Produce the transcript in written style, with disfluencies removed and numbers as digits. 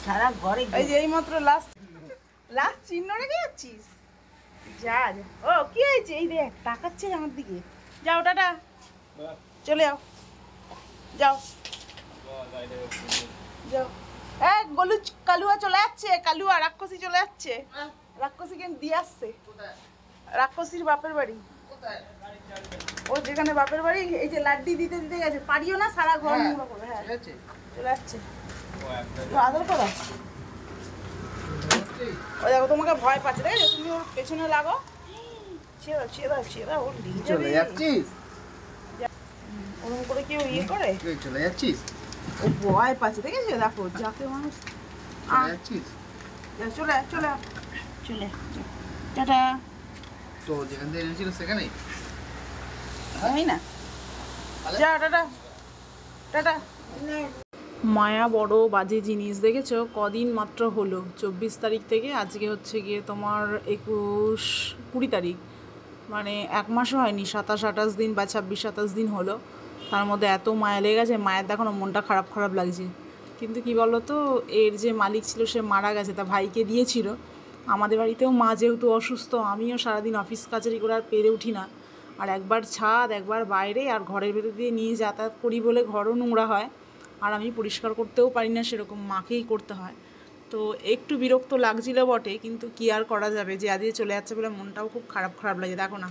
সারা ঘরে এই যে এইমাত্র লাস্ট চিহ্ন রেখে যাচ্ছিস? যা যা। ও কি হয়েছে? এই দেখ তাকাচ্ছে আমার দিকে। যাও টাটা, চলে যাও, যাও যাও। হ্যাঁ গলু কালুয়া চলে যাচ্ছে, কালুয়া রাক্ষসী চলে যাচ্ছে। রাক্ষসীকে দিয়ে আসছে, রাক্ষসীর বাপের বাড়ি। ও যেখানে বাপের বাড়ি, এই যে লাড্ডি দিতে দিতে গেছে, পারিও না সারা ঘর নোংরা করে। হ্যাঁ চলে যাচ্ছে, আদর করো। ও দেখো তোমাকে ভয় পাচ্ছে, তাই তুমি ওর পেছনে লাগো। ছেড়া ছেড়া ছেড়া, ওর নিয়ে চলে যাচ্ছিস? ওরকম করে কেউ ইয়ে করে? চলে যাচ্ছিস? ও ভয় পাচ্ছে, দেখেছো? দেখো যাকে মানুষ। চলে যাচ্ছিস? চলে চলে চলে টাটা। তো যেখান থেকে এনেছিল সেখানেই আমি না, যা টাটা টাটা। মায়া বড় বাজে জিনিস, দেখেছো? কদিন মাত্র হলো, 24 তারিখ থেকে আজকে হচ্ছে গিয়ে তোমার 20 তারিখ, মানে 1 মাসও হয়নি, 27-28 দিন বা 26-27 দিন হলো। তার মধ্যে এত মায়া লেগে গেছে, মায়ের দেখানো মনটা খারাপ খারাপ লাগছে। কিন্তু কি বলো তো, এর যে মালিক ছিল সে মারা গেছে, তা ভাইকে দিয়েছিল। আমাদের বাড়িতেও মা যেহেতু অসুস্থ, আমিও সারাদিন অফিস কাচারি করে আর পেরে উঠি না। আর একবার ছাদ একবার বাইরে, আর ঘরের ভেতর দিয়ে নিয়ে যাতায়াত করি বলে ঘরও নোংরা হয়, আর আমি পরিষ্কার করতেও পারি না সেরকম, মাকেই করতে হয়। তো একটু বিরক্ত লাগছিল বটে, কিন্তু কি আর করা যাবে, যে আজকে চলে যাচ্ছে বলে মনটাও খুব খারাপ খারাপ লাগে। দেখো না